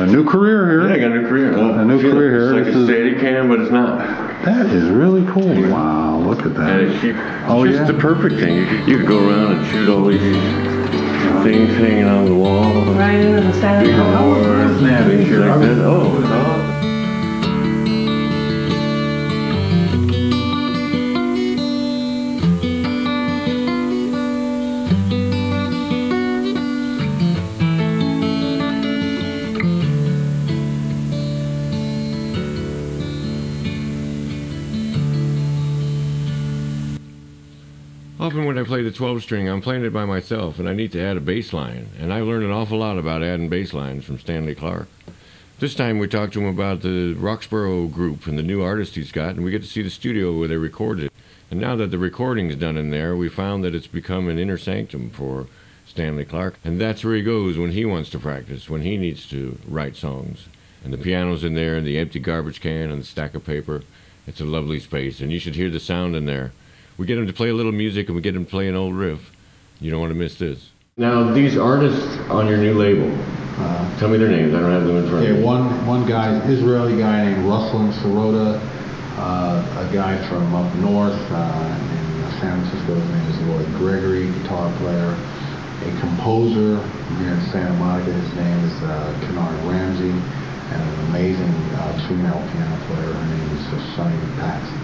a new career here. Yeah, I got a new career. A new career here. It's like a steady cam, but it's not. That is really cool. Wow, look at that. And it's just the perfect thing. You could go around and shoot all these things hanging on the wall. Right in the center. Things like that. Oh, it's awesome. Often when I play the 12-string, I'm playing it by myself, and I need to add a bass line. And I've learned an awful lot about adding bass lines from Stanley Clarke. This time we talked to him about the Roxboro group and the new artist he's got, and we get to see the studio where they recorded it. And now that the recording's done in there, we found that it's become an inner sanctum for Stanley Clarke. And that's where he goes when he wants to practice, when he needs to write songs. And the piano's in there, and the empty garbage can, and the stack of paper. It's a lovely space, and you should hear the sound in there. We get him to play a little music, and we get him to play an old riff. You don't want to miss this. Now, these artists on your new label, tell me their names. I don't have them in front of me. One guy, Israeli guy named Ruslan Sirota, a guy from up north in San Francisco. His name is Lloyd Gregory, guitar player. A composer here in Santa Monica. His name is Kennard Ramsey, and an amazing female piano player. Her name is Sonny Paxson.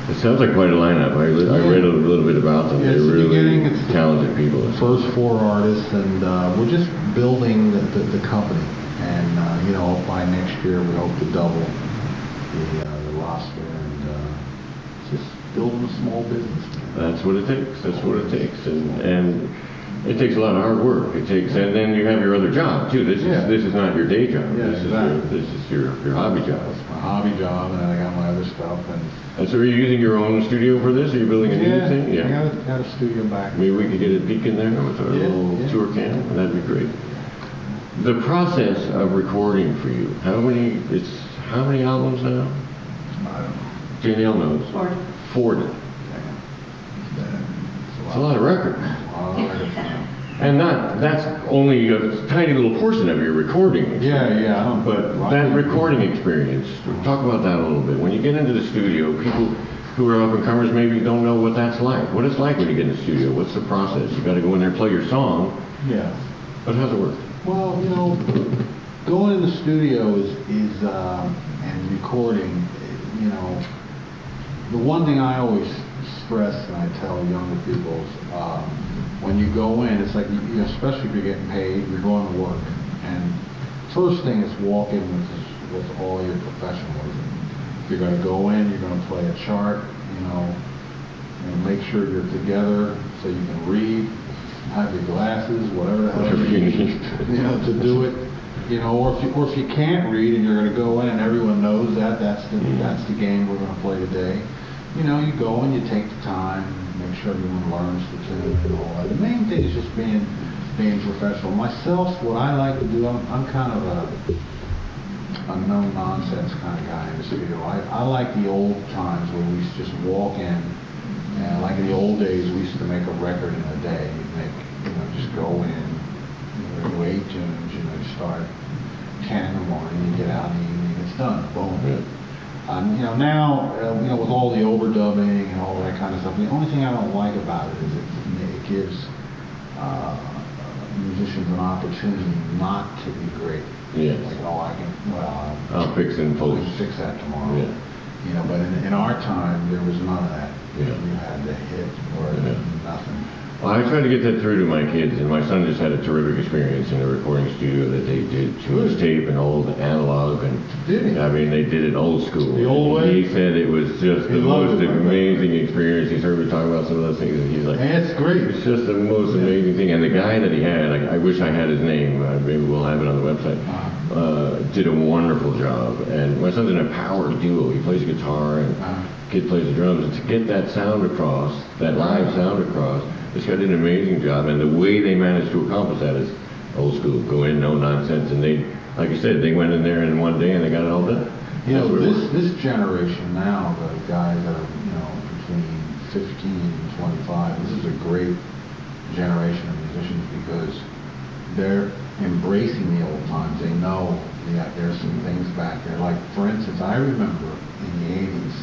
It sounds like quite a lineup. I read a little bit about them. They're really talented people. The first 4 artists, and we're just building the company. And you know, by next year we hope to double the roster and just building a small business. That's what it takes. That's what it takes. And it takes a lot of hard work. It takes, and then you have your other job too. This is not your day job. Yeah, this is your hobby job. It's my hobby job, and then I got my other stuff. And so, are you using your own studio for this? Are you building a new thing? Yeah, I got a studio back. Maybe we could get a peek in there with our little tour cam. That'd be great. The process of recording for you. How many albums now? I don't know. Danielle knows. 40. It's a lot of records. And that's only a tiny little portion of your recording experience. Yeah. But that recording experience, talk about that a little bit. When you get into the studio, people who are up and comers maybe don't know what that's like. What it's like when you get in the studio. What's the process? You got to go in there and play your song. Yeah. But how's it work? Well, you know, going in the studio is and recording. You know, the one thing I always stress and I tell younger people is when you go in, it's like, especially if you're getting paid, you're going to work. And first thing is walk in with all your professionalism. If you're going to go in, you're going to play a chart, and make sure you're together so you can read, have your glasses, whatever the hell you need, to do it. Or if you can't read and you're going to go in and everyone knows that's the game we're going to play today. You go and you take the time, make sure everyone learns the tune and all that. The main thing is just being professional. Myself, what I like to do, I'm kind of a no-nonsense kind of guy in the studio. I like the old times where we used to just walk in, and like in the old days, we used to make a record in a day. Just go in, do 8 tunes, you start 10 in the morning, you get out in the evening, it's done, boom. Now, with all the overdubbing and all that kind of stuff, the only thing I don't like about it is it gives musicians an opportunity not to be great. Yeah. Like, I'll fix it in post. Fix that tomorrow. Yeah. But in our time, there was none of that. Yeah. You had to hit or nothing. Well, I try to get that through to my kids, and my son just had a terrific experience in a recording studio that they did to tape and old analog, and they did it old school. The old way? He said it was just the most amazing experience. He's heard me talk about some of those things, and he's like, "That's great. It's just the most amazing thing." And the guy that he had, I wish I had his name. Maybe we'll have it on the website. Did a wonderful job, and my son's in a power duo. He plays guitar, and kid plays the drums, and to get that sound across, that live sound across. This guy did an amazing job, and the way they managed to accomplish that is old school. Go in, no nonsense, and they, like you said, they went in there in one day and they got it all done. This generation now, the guys that are between 15 and 25, this is a great generation of musicians because embracing the old times. They know there's some things back there. Like, for instance, I remember in the 80s,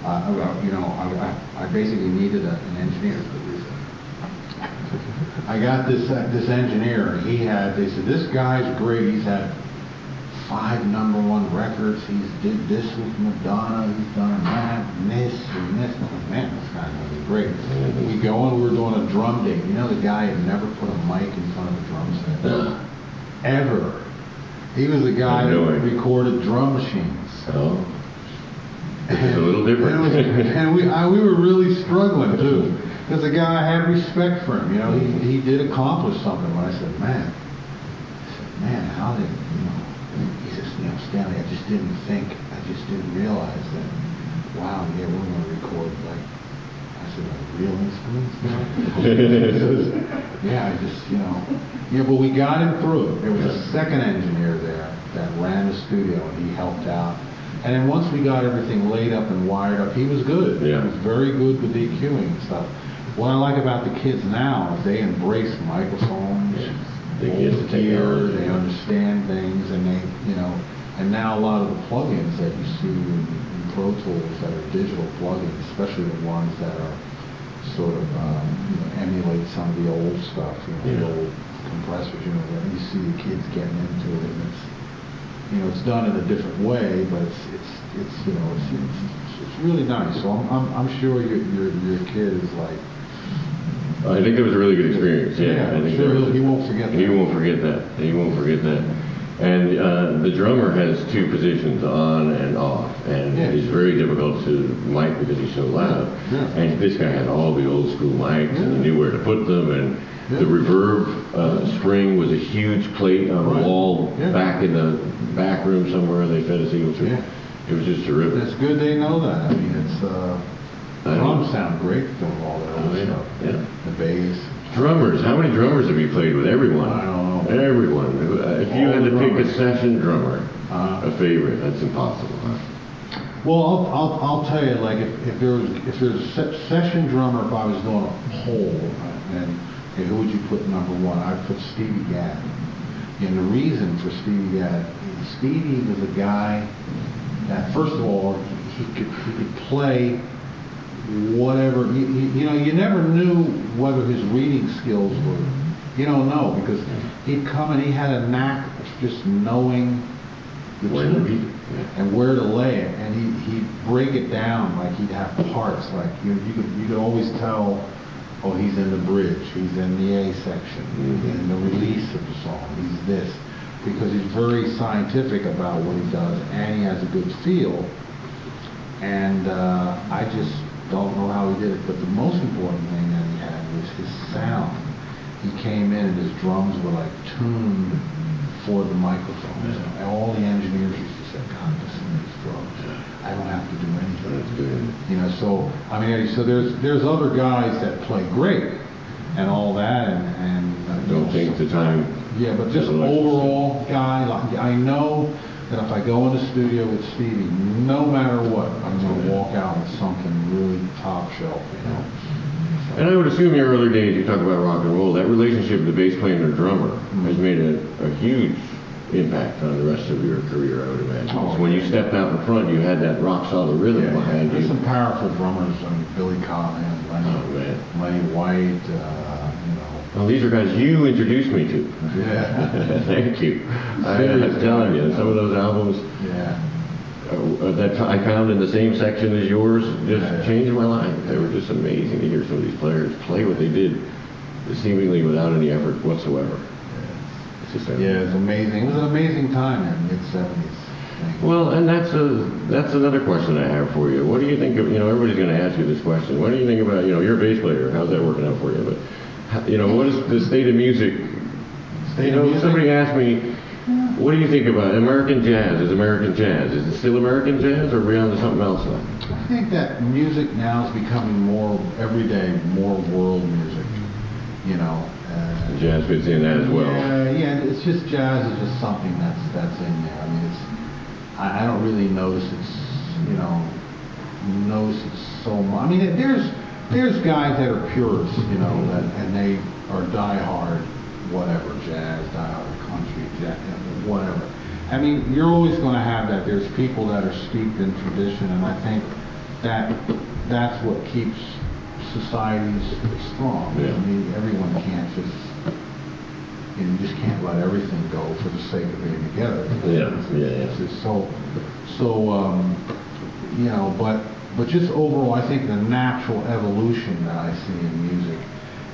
I basically needed an engineer. I got this engineer. They said, this guy's great. He's had 5 #1 records. He's did this with Madonna. He's done that and this and this. Man, this guy's gonna be great. We go and we're doing a drum date. You know, the guy had never put a mic in front of a drum set ever. He was the guy that recorded drum machines. Oh, it's a little different. And we were really struggling too, because the guy, I had respect for him. You know, he did accomplish something. But I said, man, how did He says, Stanley, I just didn't realize that. Wow, yeah, we're going to record like. I said, real instruments? He says, yeah, but we got him through it. There was a second engineer there that ran the studio, and he helped out. And then once we got everything laid up and wired up, he was good. Yeah. He was very good with EQing and stuff. What I like about the kids now is they embrace microphones, They get the gear, technology. they understand things, and and now a lot of the plugins that you see in Pro Tools that are digital plugins, especially the ones that are sort of emulate some of the old stuff, the old compressors, you see the kids getting into it, and it's done in a different way, but it's really nice. So I'm sure your kid is like. I think it was a really good experience. Yeah, I think sure he won't forget that. He won't forget that. He won't forget that. And the drummer has 2 positions, on and off, and it's very difficult to mic because he's so loud. Yeah. And this guy had all the old school mics, and he knew where to put them, and the reverb spring was a huge plate on the wall back in the back room somewhere. They fed us eagle through. Yeah. It was just terrific. It's good they know that. I mean, it's drums sound great doing all that other stuff. Yeah. The bass. Drummers. How many drummers have you played with? Everyone. I don't know. Everyone. If you had to pick a drummers. session drummer, a favorite, that's impossible. Huh? Well, I'll tell you, like if there's a session drummer, if I was doing a poll, and who would you put #1? I'd put Stevie Gadd. And the reason for Stevie Gadd, Stevie was a guy that, first of all, he could play whatever. You never knew whether his reading skills were. You don't know, because he'd come and he had a knack of just knowing the tune and where to lay it, and he'd break it down like he'd have parts. Like you could always tell. Oh, he's in the bridge. He's in the A section. He's in the release of the song. He's this, because he's very scientific about what he does, and he has a good feel. And I just don't know how he did it, but the most important thing that he had was his sound. He came in and his drums were like tuned for the microphones. And all the engineers used to say, God, listen to these drums. I don't have to do anything. So I mean, so there's other guys that play great and all that, and Don't take the time. Yeah, but just overall guy, like, I know that if I go in the studio with Stevie, no matter what, I'm going to walk out with something really top shelf, And I would assume in your early days, you talk about rock and roll, that relationship with the bass player and the drummer has made a huge impact on the rest of your career, I would imagine. Oh, when you stepped out in front, you had that rock solid rhythm behind you. There's some powerful drummers. I mean, Billy Cobham, Lenny White, Well, these are guys you introduced me to. Yeah. Thank you. I'm telling you, some of those albums that I found in the same section as yours just changed my life. They were just amazing to hear some of these players play what they did, seemingly without any effort whatsoever. It's amazing. It was an amazing time in the mid-70s. Well, and that's another question I have for you. What do you think of, everybody's going to ask you this question. What do you think about, you're a bass player. How's that working out for you? But, what is the state of music? Somebody asked me, what do you think about American jazz? Is it still American jazz, or are we on to something else now? I think that music now is becoming more, every day, more world music, Jazz fits in that as well. Yeah, it's just jazz is just something that's in there. I mean, I don't really notice it's so much. I mean, there's guys that are purists, and they are diehard whatever, jazz, dial, country, jazz, whatever. I mean, you're always going to have that. There's people that are steeped in tradition, and I think that's what keeps societies strong. Yeah. I mean, everyone can't just, you just can't let everything go for the sake of being together. It's just so, you know, but just overall, I think the natural evolution that I see in music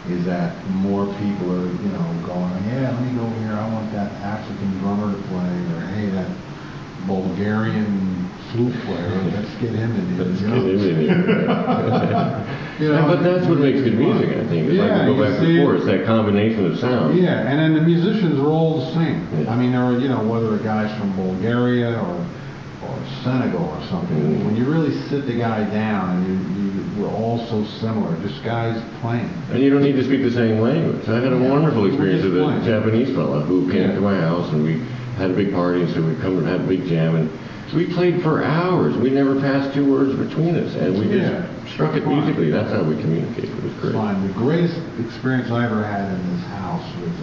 is that more people are, you know, going, yeah, let me go here, I want that African drummer to play, or hey, that Bulgarian flute player, let's get him in here. You know, but that's what makes good music, I think. It's like we go back and forth, it's that combination of sound. Yeah, and then the musicians are all the same. Yeah. I mean, there are, you know, whether a guy's from Bulgaria or Senegal or something, when you really sit the guy down and we're all so similar, just guys playing. And you don't need to speak the same language. I had a wonderful experience with a Japanese fella who came to my house, and we had a big party, so we come and had a big jam, and we played for hours. We never passed 2 words between us, and we just struck it musically. That's how we communicated. It was great. Fine. The greatest experience I ever had in this house was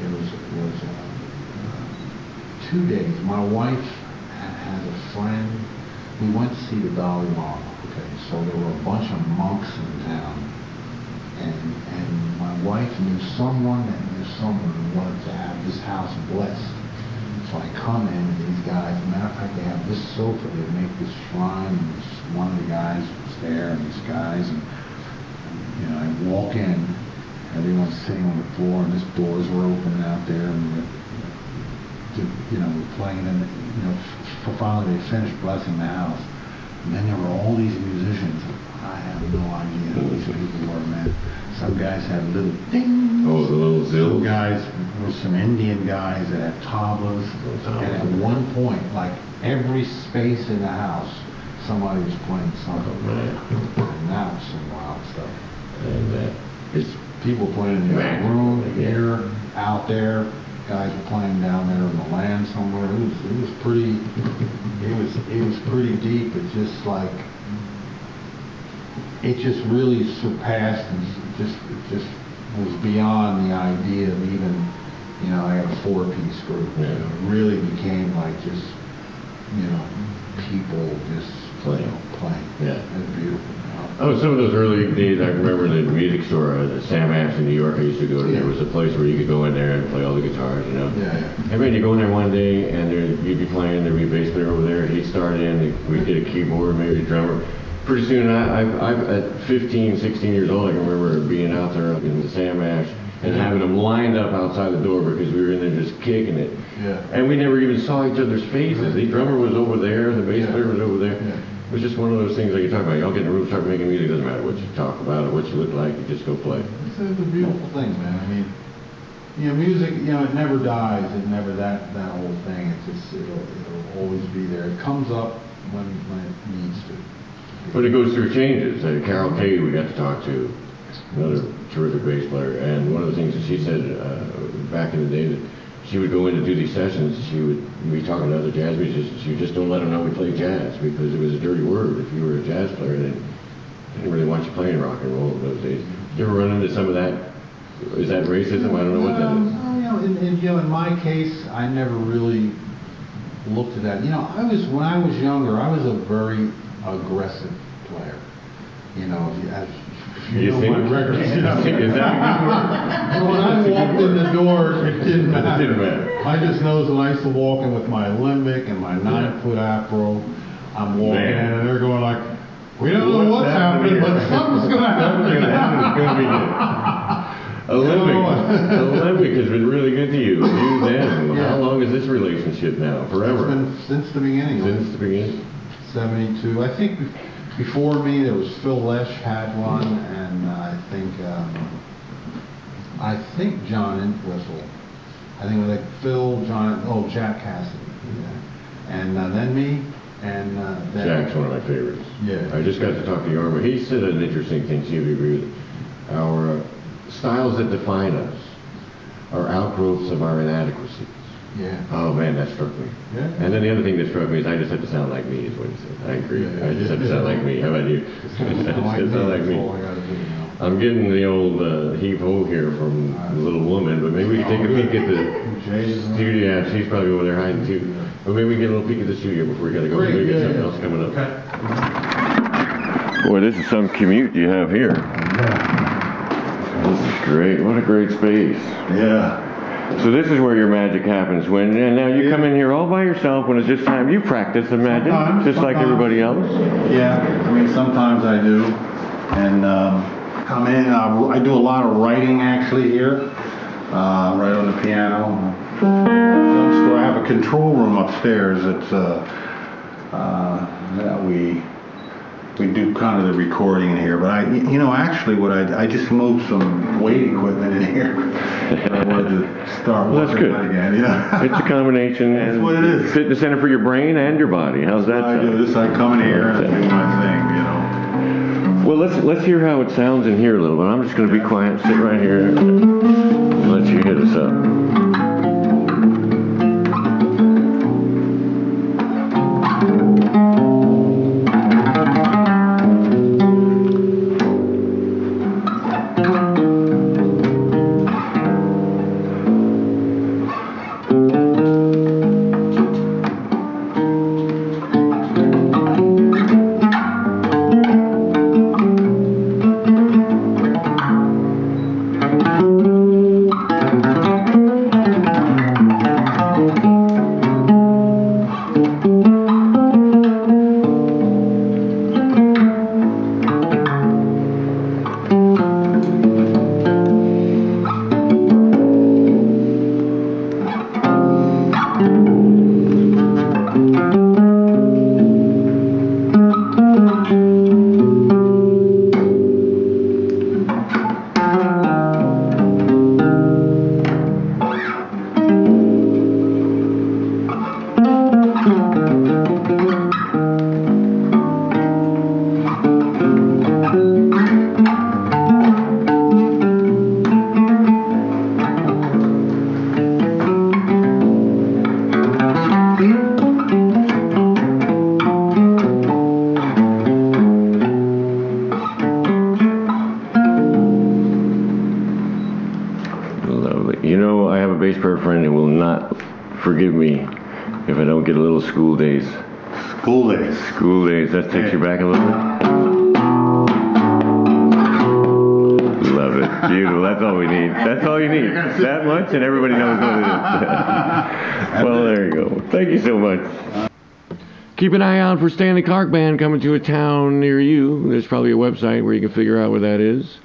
it was 2 days. My wife has a friend. We went to see the Dalai Lama. Okay, so there were a bunch of monks in town, and my wife knew someone that knew someone who wanted to have this house blessed. So I come in, and these guys, matter of fact, they have this sofa, they make this shrine, and one of the guys was there, and these guys, and you know, I walk in, everyone's sitting on the floor, and this doors were open out there, and you know, we're playing, and you know, finally they finished blessing the house, and then there were all these musicians. I have no idea who these people were, man. Some guys had little ding. Oh, the little zills. Some guys were some Indian guys that had tablas. And at one point, like every space in the house, somebody was playing something. Oh, man. And that was some wild stuff. And It's people playing in the other room, here, out there. Guys were playing down there in the land somewhere. It was pretty. It was pretty deep. It just like. It just really surpassed, and it just was beyond the idea of even, you know, I had a 4-piece group. Yeah. It really became like just, you know, people just playing. Yeah. It's beautiful. Oh, some of those early days, I remember the music store at Sam Ash in New York I used to go to. There was a place where you could go in there and play all the guitars, you know. Yeah. And man, you go in there one day, and you'd be playing, there'd be a bass player over there, he'd start in, we'd get a keyboard, maybe a drummer. Pretty soon, I at 15, 16 years old, I can remember being out there in the Sam Ash and having them lined up outside the door because we were in there just kicking it. Yeah. And we never even saw each other's faces. The drummer was over there, the bass player was over there. Yeah. It was just one of those things like you talk about. Y'all get in the room, start making music. Doesn't matter what you talk about or what you look like. You just go play. It's a beautiful thing, man. I mean, you know, music, you know, it never dies. It never, that whole thing, it'll always be there. It comes up when it needs to. But it goes through changes. Carol Kay, we got to talk to, another terrific bass player, and one of the things that she said back in the day that she would go in to do these sessions, she would be talking to other jazz musicians, she just don't let them know we play jazz because it was a dirty word. If you were a jazz player, they didn't really want you playing rock and roll in those days. Did you ever run into some of that? Is that racism? I don't know what that is. You know, in my case, I never really looked at that. You know, when I was younger, I was a very aggressive player. You know, if you know my records. You know. Is that a good word? When I walked in the door, it didn't matter. It didn't matter. I just know when I used to walk in with my limbic and my 9-foot afro, I'm walking in and they're going like, we don't know what's happening, but something's going to happen. Something's going to happen. It's going to be good. Olympic has been really good to you. You then. Yeah. How long is this relationship now? Forever? It's been since the beginning. Since the beginning? 72. I think before me there was Phil Lesh had one, and I think John Entwistle. I think it was like Phil, John, Jack Cassidy. Yeah. And then me, and then Jack's one of my favorites. Yeah. I just got to talk to Yarmo. He said an interesting thing. See if you agree with it. Our styles that define us are outgrowths of our inadequacies. Yeah. Oh man, that struck me. Yeah. And then the other thing that struck me is I just have to sound like me, is what he said. I agree. I just have to sound like me. How about you? I just have to sound like me. That's all I gotta do now. I'm getting the old heave-ho here from the little woman, but maybe we can take a peek at the studio. Yeah, she's probably over there hiding too. But maybe we can get a little peek at the studio before we gotta go. Maybe get something else coming up. Okay. Boy, this is some commute you have here. This is great. What a great space. Yeah. So this is where your magic happens. And now you come in here all by yourself when it's just time. You practice the magic, just like everybody else. Yeah, I mean, sometimes I do. And come in, I do a lot of writing actually here, right on the piano. I have a control room upstairs that's, that we do kind of the recording in here. But actually I just moved some weight equipment in here. I wanted to start well, that's good. Again, you know? It's a combination. That's what it is. Fitness center for your brain and your body. How's that sound? I do this. I come in here and do my thing, you know. Well, let's hear how it sounds in here a little bit. I'm just going to be quiet, sit right here, and let you hit us up. Friend who will not forgive me if I don't get a little school days. School days. School days. That takes you back a little bit. Love it. Beautiful. That's all we need. That's all you need. That much, and everybody knows what it is. Well, there you go. Thank you so much. Keep an eye out for Stanley Clarke Band coming to a town near you. There's probably a website where you can figure out where that is.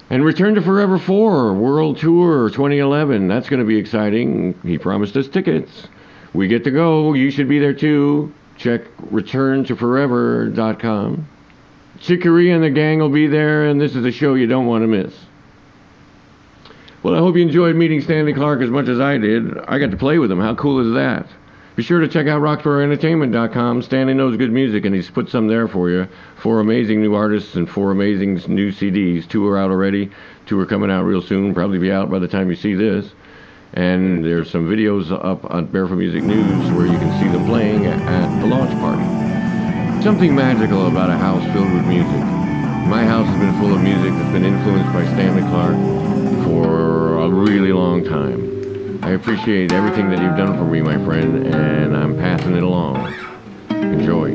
And Return to Forever 4 World Tour 2011. That's going to be exciting. He promised us tickets. We get to go. You should be there too. Check returntoforever.com. Chicory and the gang will be there, and this is a show you don't want to miss. Well, I hope you enjoyed meeting Stanley Clarke as much as I did. I got to play with him. How cool is that? Be sure to check out roxboroentertainment.com. Stanley knows good music, and he's put some there for you. 4 amazing new artists and 4 amazing new CDs. 2 are out already. 2 are coming out real soon. Probably be out by the time you see this. And there's some videos up on Barefoot Music News where you can see them playing at the launch party. Something magical about a house filled with music. My house has been full of music that's been influenced by Stanley Clarke for a really long time. I appreciate everything that you've done for me, my friend, and I'm passing it along. Enjoy.